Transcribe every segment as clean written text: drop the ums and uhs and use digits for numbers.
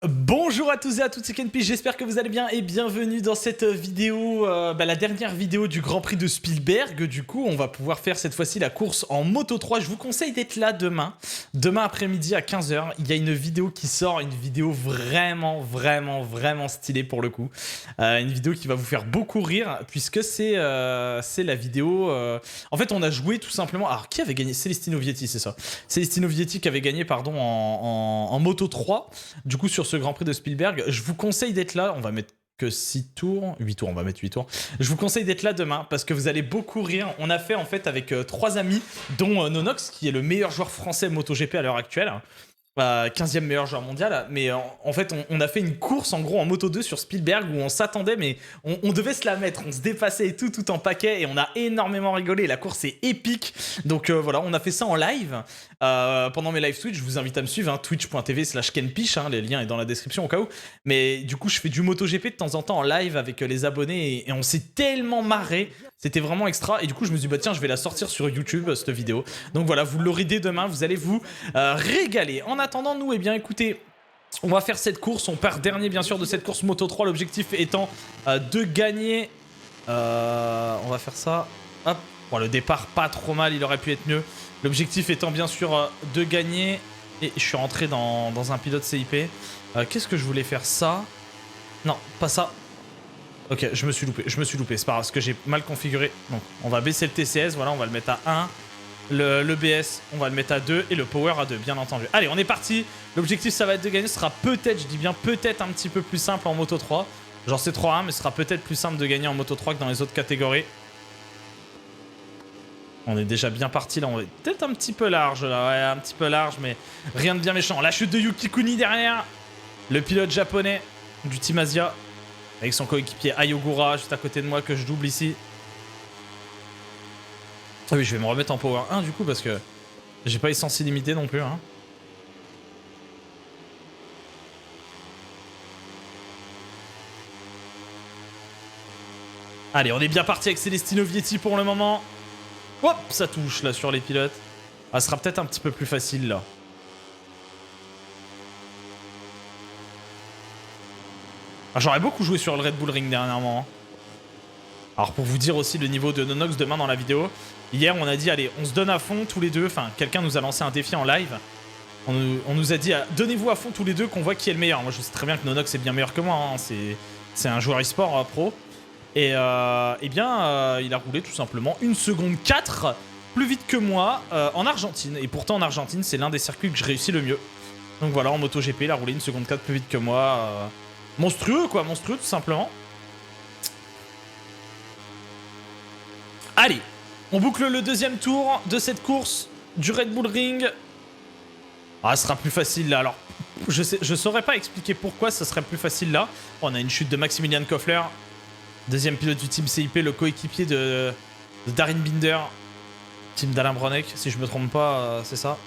Bonjour à tous et à toutes, c'est Kenpi, j'espère que vous allez bien et bienvenue dans cette vidéo, la dernière vidéo du Grand Prix de Spielberg. Du coup, on va pouvoir faire cette fois-ci la course en Moto 3. Je vous conseille d'être là demain après-midi à 15 h. Il y a une vidéo qui sort, une vidéo vraiment stylée pour le coup. Une vidéo qui va vous faire beaucoup rire puisque c'est la vidéo... En fait, on a joué tout simplement... Alors, qui avait gagné? Celestino Vietti, c'est ça. Celestino Vietti qui avait gagné, pardon, en Moto 3. Du coup, sur ce Grand Prix de Spielberg, je vous conseille d'être là. On va mettre que 6 tours, 8 tours, on va mettre 8 tours. Je vous conseille d'être là demain parce que vous allez beaucoup rire. On a fait en fait avec 3 amis, dont Nonox, qui est le meilleur joueur français MotoGP à l'heure actuelle. 15e meilleur joueur mondial, mais en fait on a fait une course en gros en Moto 2 sur Spielberg où on s'attendait, mais on devait se la mettre, on se dépassait et tout en paquet et on a énormément rigolé. La course est épique, donc voilà, on a fait ça en live pendant mes live Twitch. Je vous invite à me suivre, hein, twitch.tv/kenpiche, hein, les liens est dans la description au cas où. Mais du coup je fais du MotoGP de temps en temps en live avec les abonnés et on s'est tellement marré, c'était vraiment extra. Et du coup je me suis dit bah tiens, je vais la sortir sur YouTube cette vidéo. Donc voilà, vous l'aurez dès demain, vous allez vous régaler. En attendant, nous, eh bien, écoutez, on va faire cette course. On part dernier, bien sûr, de cette course Moto 3. L'objectif étant de gagner. On va faire ça. Hop. Bon, le départ, pas trop mal. Il aurait pu être mieux. L'objectif étant, bien sûr, de gagner. Et je suis rentré dans un pilote CIP. Qu'est-ce que je voulais faire? Ça? Non, pas ça. Ok, je me suis loupé. C'est pas grave, parce que j'ai mal configuré. Donc, on va baisser le TCS. Voilà, on va le mettre à 1. Le BS, on va le mettre à 2 et le power à 2, bien entendu. Allez, on est parti. L'objectif, ça va être de gagner. Ce sera peut-être, je dis bien peut-être un petit peu plus simple en Moto 3. Genre c'est 3-1, mais ce sera peut-être plus simple de gagner en Moto 3 que dans les autres catégories. On est déjà bien parti là. On est peut-être un petit peu large là. Ouais, un petit peu large, mais rien de bien méchant. La chute de Yuki Kuni derrière. Le pilote japonais du Team Asia. Avec son coéquipier Ayogura juste à côté de moi que je double ici. Ah oui, je vais me remettre en Power 1 du coup parce que j'ai pas essence illimitée non plus. Hein. Allez, on est bien parti avec Celestino Vietti pour le moment. Hop, ça touche là sur les pilotes. Ah, ce sera peut-être un petit peu plus facile là. Ah, j'aurais beaucoup joué sur le Red Bull Ring dernièrement. Hein. Alors pour vous dire aussi le niveau de Nonox demain dans la vidéo. Hier, on a dit, allez, on se donne à fond tous les deux. Enfin, quelqu'un nous a lancé un défi en live. On nous a dit, donnez-vous à fond tous les deux qu'on voit qui est le meilleur. Moi, je sais très bien que Nonox est bien meilleur que moi. Hein. C'est un joueur e-sport pro. Et eh bien, il a roulé tout simplement 1 seconde 4 plus vite que moi en Argentine. Et pourtant, en Argentine, c'est l'un des circuits que je réussis le mieux. Donc voilà, en MotoGP, il a roulé 1 seconde 4 plus vite que moi. Monstrueux, quoi. Monstrueux, tout simplement. Allez, on boucle le deuxième tour de cette course du Red Bull Ring. Ah, ce sera plus facile là. Alors, je saurais pas expliquer pourquoi ça serait plus facile là. On a une chute de Maximilian Koffler. Deuxième pilote du team CIP, le coéquipier de Darin Binder. Team d'Alain Bronek, si je me trompe pas, c'est ça.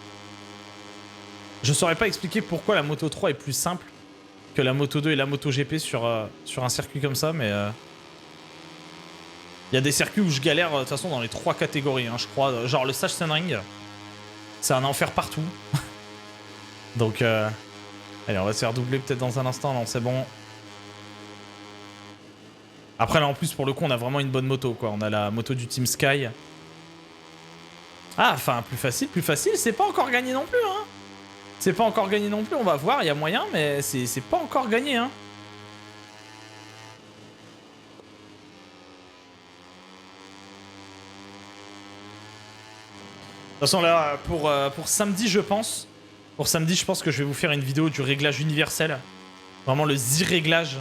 Je saurais pas expliquer pourquoi la Moto 3 est plus simple que la Moto 2 et la Moto GP sur un circuit comme ça, mais... Il y a des circuits où je galère de toute façon dans les 3 catégories, hein, je crois. Genre le Sachsenring, c'est un enfer partout. Donc, allez, on va se faire doubler peut-être dans un instant. Non, c'est bon. Après, là, en plus, pour le coup, on a vraiment une bonne moto, quoi. On a la moto du Team Sky. Ah, enfin, plus facile. C'est pas encore gagné non plus, hein. C'est pas encore gagné non plus, on va voir. Il y a moyen, mais c'est pas encore gagné, hein. De toute façon, là, pour samedi, je pense... Pour samedi, je pense que je vais vous faire une vidéo du réglage universel. Vraiment le Z-réglage.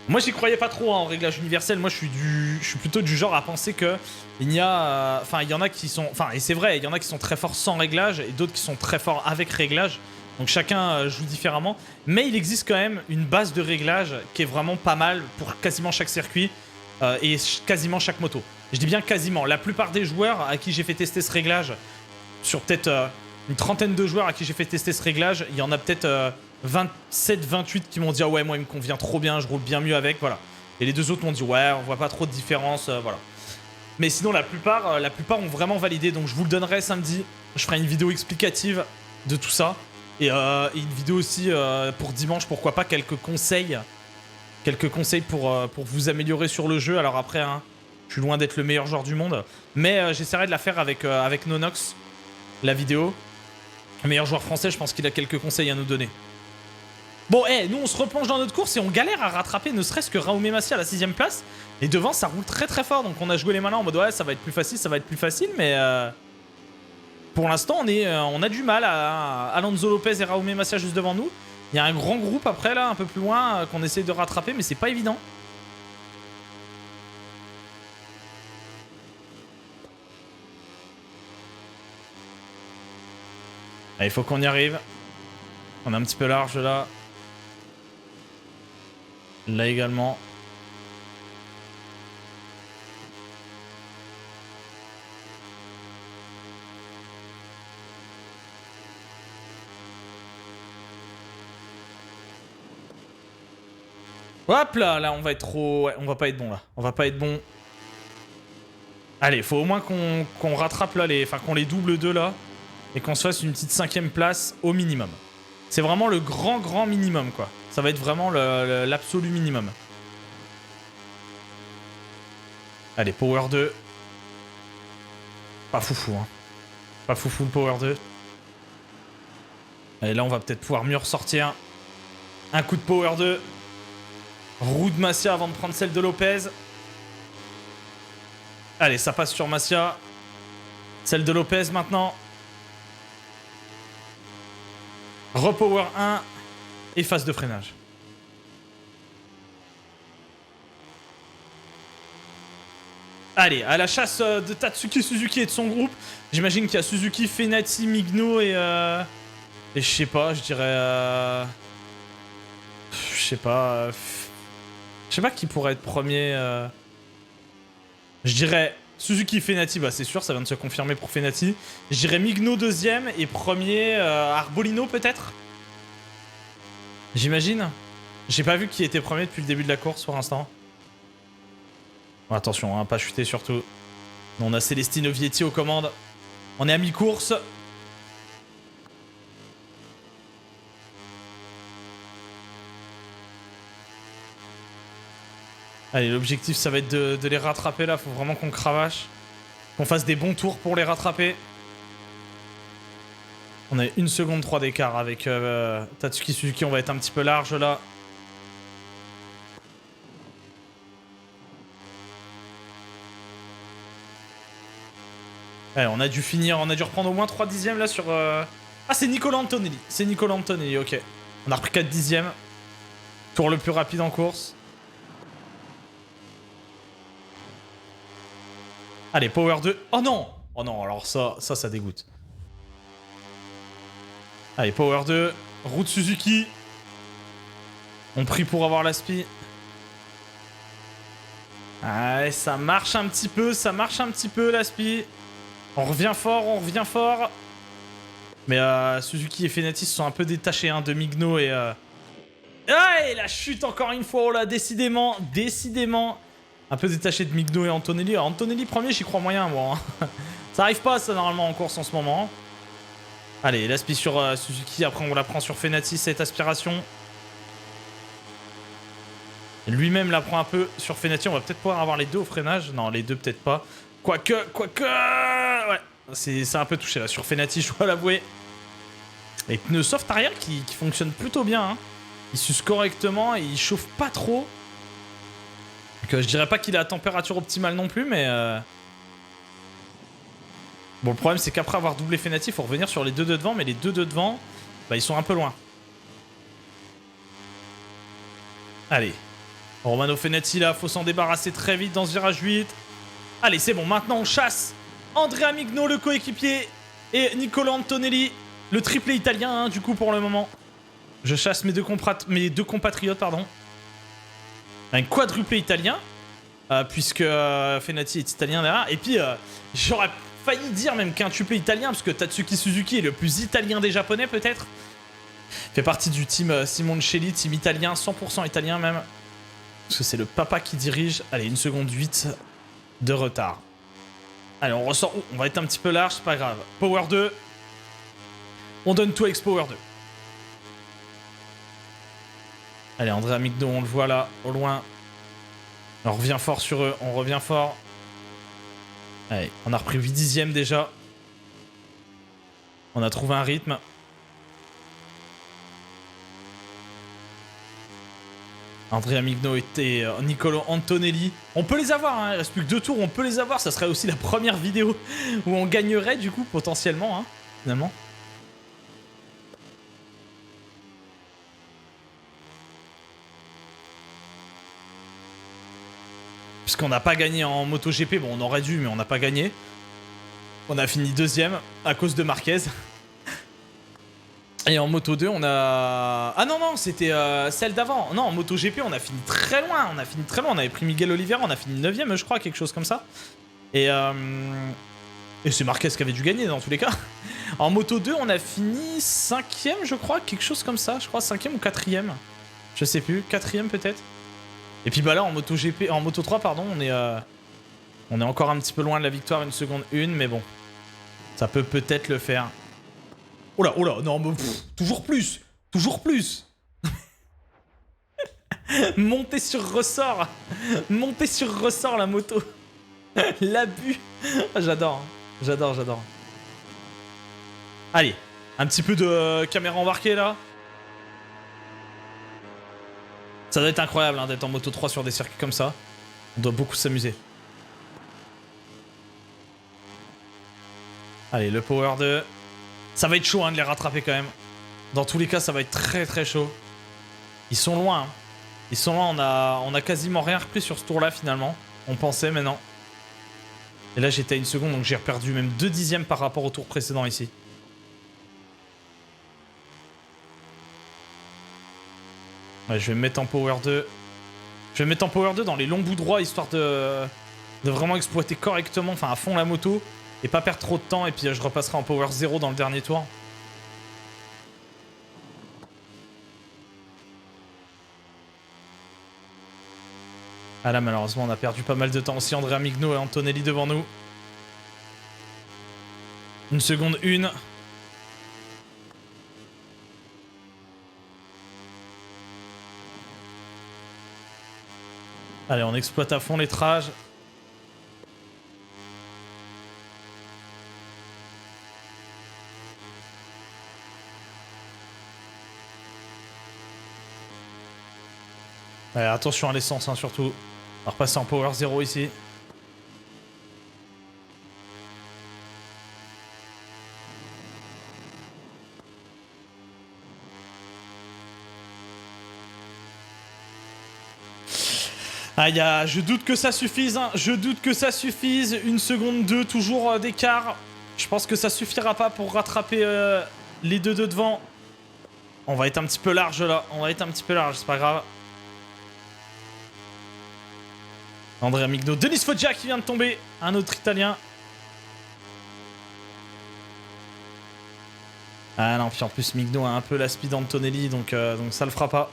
Moi, j'y croyais pas trop hein, en réglage universel. Moi, je suis plutôt du genre à penser que il y a... Enfin, il y en a qui sont... Enfin, et c'est vrai, il y en a qui sont très forts sans réglage et d'autres qui sont très forts avec réglage. Donc chacun joue différemment. Mais il existe quand même une base de réglage qui est vraiment pas mal pour quasiment chaque circuit. Et quasiment chaque moto. Je dis bien quasiment. La plupart des joueurs à qui j'ai fait tester ce réglage, sur peut-être une trentaine de joueurs à qui j'ai fait tester ce réglage, il y en a peut-être 27, 28 qui m'ont dit « Ah ouais, moi il me convient trop bien, je roule bien mieux avec. » Voilà. Et les 2 autres m'ont dit « Ouais, on voit pas trop de différence. Voilà. » Mais sinon, la plupart ont vraiment validé. Donc, je vous le donnerai samedi. Je ferai une vidéo explicative de tout ça. Et une vidéo aussi pour dimanche, pourquoi pas, quelques conseils. Quelques conseils pour vous améliorer sur le jeu. Alors après, hein, je suis loin d'être le meilleur joueur du monde. Mais j'essaierai de la faire avec Nonox, la vidéo. Le meilleur joueur français, je pense qu'il a quelques conseils à nous donner. Bon, nous on se replonge dans notre course et on galère à rattraper ne serait-ce que Raume Massia à la 6ème place. Et devant, ça roule très très fort. Donc on a joué les malins en mode ouais, ça va être plus facile, ça va être plus facile. Mais pour l'instant, on a du mal à Alonso Lopez et Raume Massia juste devant nous. Il y a un grand groupe après là, un peu plus loin, qu'on essaie de rattraper, mais c'est pas évident. Il faut qu'on y arrive. On est un petit peu large là. Là également. Hop là, là on va être trop... Ouais, on va pas être bon là. On va pas être bon. Allez, faut au moins qu'on rattrape là les... Enfin qu'on les double deux là. Et qu'on se fasse une petite 5ème place au minimum. C'est vraiment le grand minimum quoi. Ça va être vraiment l'absolu minimum. Allez, Power 2. Pas foufou, hein. Pas foufou le Power 2. Allez, là, on va peut-être pouvoir mieux ressortir. Un coup de Power 2. Roue de Massia avant de prendre celle de Lopez. Allez, ça passe sur Massia. Celle de Lopez maintenant. Repower 1. Et phase de freinage. Allez, à la chasse de Tatsuki Suzuki et de son groupe. J'imagine qu'il y a Suzuki, Fenati, Migno et je sais pas, je dirais... Je sais pas... Je sais pas qui pourrait être premier... Je dirais Suzuki, Fenati, bah c'est sûr, ça vient de se confirmer pour Fenati. Je dirais Migno deuxième et premier Arbolino peut-être. J'imagine. J'ai pas vu qui était premier depuis le début de la course pour l'instant. Attention, hein, pas chuter surtout. On a Celestino Vietti aux commandes. On est à mi-course. Allez, l'objectif, ça va être de les rattraper là. Faut vraiment qu'on cravache. Qu'on fasse des bons tours pour les rattraper. On a 1 seconde 3 d'écart avec Tatsuki Suzuki. On va être un petit peu large là. Allez, on a dû finir, on a dû reprendre au moins 3 dixièmes là sur... Ah, c'est Nicolas Antonelli. C'est Nicolas Antonelli, ok. On a repris 4 dixièmes. Tour le plus rapide en course. Allez, Power 2. Oh non! Oh non, alors ça dégoûte. Allez, Power 2. Route Suzuki. On prie pour avoir l'aspi. Allez, ça marche un petit peu l'aspi. On revient fort. Mais Suzuki et Fenati se sont un peu détachés hein, de Migno et... Ah, et la chute encore une fois, oh là, décidément. Un peu détaché de Migno et Antonelli. Alors, Antonelli premier, j'y crois moyen, moi. Hein. Ça arrive pas, ça, normalement, en course en ce moment. Allez, l'aspi sur Suzuki. Après, on la prend sur Fenati, cette aspiration. Lui-même la prend un peu sur Fenati. On va peut-être pouvoir avoir les deux au freinage. Non, les deux, peut-être pas. Quoique... Ouais, c'est un peu touché, là. Sur Fenati, je dois l'avouer. Et pneus soft arrière qui fonctionnent plutôt bien, hein. Il suce correctement et il chauffe pas trop. Donc, je dirais pas qu'il est à température optimale non plus, mais... Bon, le problème, c'est qu'après avoir doublé Fenati, il faut revenir sur les deux de devant, mais les deux de devant, bah, ils sont un peu loin. Allez. Romano Fenati, là, faut s'en débarrasser très vite dans ce virage 8. Allez, c'est bon, maintenant on chasse Andrea Migno, le coéquipier, et Nicolas Antonelli, le triplé italien, hein, du coup, pour le moment. Je chasse mes deux compatriotes, pardon. Un quadruplé italien, puisque Fenati est italien derrière. Et puis, j'aurais failli dire même quintuplé italien, parce que Tatsuki Suzuki est le plus italien des japonais, peut-être. Fait partie du team Simoncelli, team italien, 100% italien même. Parce que c'est le papa qui dirige. Allez, 1 seconde 8 de retard. Allez, on ressort. Oh, on va être un petit peu large, c'est pas grave. Power 2. On donne tout avec ce Power 2. Allez, André Amigno, on le voit là, au loin. On revient fort sur eux, on revient fort. Allez, on a repris 8 dixièmes déjà. On a trouvé un rythme. André Amigno et Nicolo Antonelli. On peut les avoir, hein. Il reste plus que 2 tours, on peut les avoir. Ça serait aussi la première vidéo où on gagnerait du coup, potentiellement, hein, finalement. Puisqu'on n'a pas gagné en MotoGP, bon on aurait dû mais on n'a pas gagné. On a fini 2ème à cause de Marquez. Et en Moto 2 on a... Ah non non c'était celle d'avant. Non en MotoGP on a fini très loin. On avait pris Miguel Oliveira, on a fini 9ème je crois, quelque chose comme ça. Et c'est Marquez qui avait dû gagner dans tous les cas. En Moto 2 on a fini 5ème je crois, quelque chose comme ça. Je crois 5ème ou 4ème. Je sais plus, 4ème peut-être. Et puis bah là en MotoGP, en Moto 3 pardon, on est encore un petit peu loin de la victoire, 1 seconde 1, mais bon. Ça peut peut-être le faire. Oh là, non mais toujours plus. Toujours plus. Monter sur ressort. Monter sur ressort la moto. L'abus. J'adore. J'adore. Allez, un petit peu de caméra embarquée là. Ça doit être incroyable hein, d'être en Moto 3 sur des circuits comme ça. On doit beaucoup s'amuser. Allez, le Power 2. Ça va être chaud hein, de les rattraper quand même. Dans tous les cas, ça va être très très chaud. Ils sont loin. Hein. Ils sont loin, on a quasiment rien repris sur ce tour-là finalement. On pensait, mais non. Et là, j'étais à 1 seconde, donc j'ai perdu même 2 dixièmes par rapport au tour précédent ici. Ouais, je vais me mettre en Power 2. Je vais me mettre en Power 2 dans les longs bouts droits, histoire de vraiment exploiter correctement, enfin à fond la moto, et pas perdre trop de temps, et puis je repasserai en Power 0 dans le dernier tour. Ah là, malheureusement, on a perdu pas mal de temps aussi. André Amigno et Antonelli devant nous. 1 seconde 1. Allez, on exploite à fond les trages. Allez, attention à l'essence, hein, surtout. On va repasser en Power 0 ici. Aïe, je doute que ça suffise, hein. Je doute que ça suffise. 1 seconde 2, toujours d'écart. Je pense que ça suffira pas pour rattraper les deux de devant. On va être un petit peu large là. On va être un petit peu large, c'est pas grave. André Amigno, Denis Foggia qui vient de tomber. Un autre Italien. Ah non, puis en plus Migno a un peu la speed d'Antonelli, donc ça le fera pas.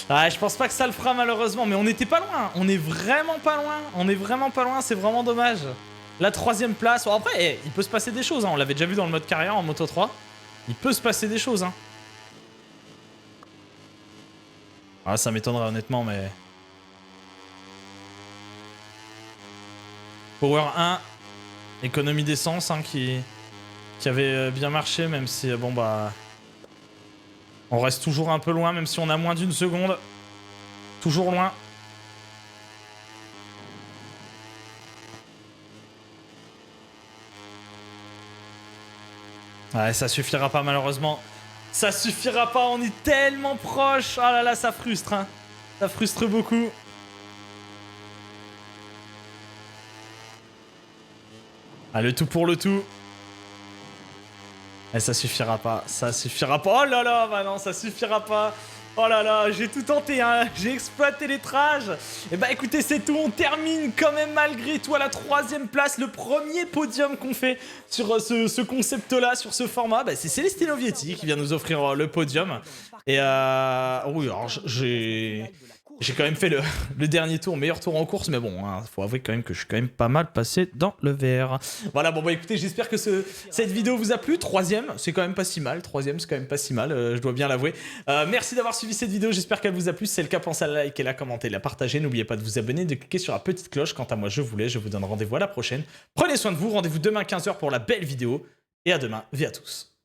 Ah, je pense pas que ça le fera malheureusement, mais on était pas loin. On est vraiment pas loin. On est vraiment pas loin, c'est vraiment dommage. La 3ème place. Bon, après, il peut se passer des choses. Hein. On l'avait déjà vu dans le mode carrière en Moto 3. Il peut se passer des choses. Hein. Ah, ça m'étonnerait honnêtement, mais... Power 1. Économie d'essence hein, qui avait bien marché, même si, bon bah... On reste toujours un peu loin, même si on a moins d'1 seconde. Toujours loin. Ouais, ça suffira pas malheureusement. Ça suffira pas, on est tellement proche. Ah là là, ça frustre. Hein. Ça frustre beaucoup. Ah, le tout pour le tout. Et ça suffira pas, ça suffira pas. Oh là là, bah non, ça suffira pas. Oh là là, j'ai tout tenté, hein. J'ai exploité les trages. Et bah écoutez, c'est tout, on termine quand même malgré tout à la 3ème place. Le premier podium qu'on fait sur ce concept-là, sur ce format, bah, c'est Celestino Vietti qui vient nous offrir le podium. Et oui, alors J'ai quand même fait le dernier tour, meilleur tour en course, mais bon, hein, faut avouer quand même que je suis quand même pas mal passé dans le vert. Voilà, bon bah écoutez, j'espère que cette vidéo vous a plu. Troisième, c'est quand même pas si mal. Troisième, c'est quand même pas si mal, je dois bien l'avouer. Merci d'avoir suivi cette vidéo, j'espère qu'elle vous a plu. Si c'est le cas, pensez à la liker, la commenter, la partager. N'oubliez pas de vous abonner, de cliquer sur la petite cloche. Quant à moi, je vous donne rendez-vous à la prochaine. Prenez soin de vous, rendez-vous demain 15 h pour la belle vidéo. Et à demain, vie à tous.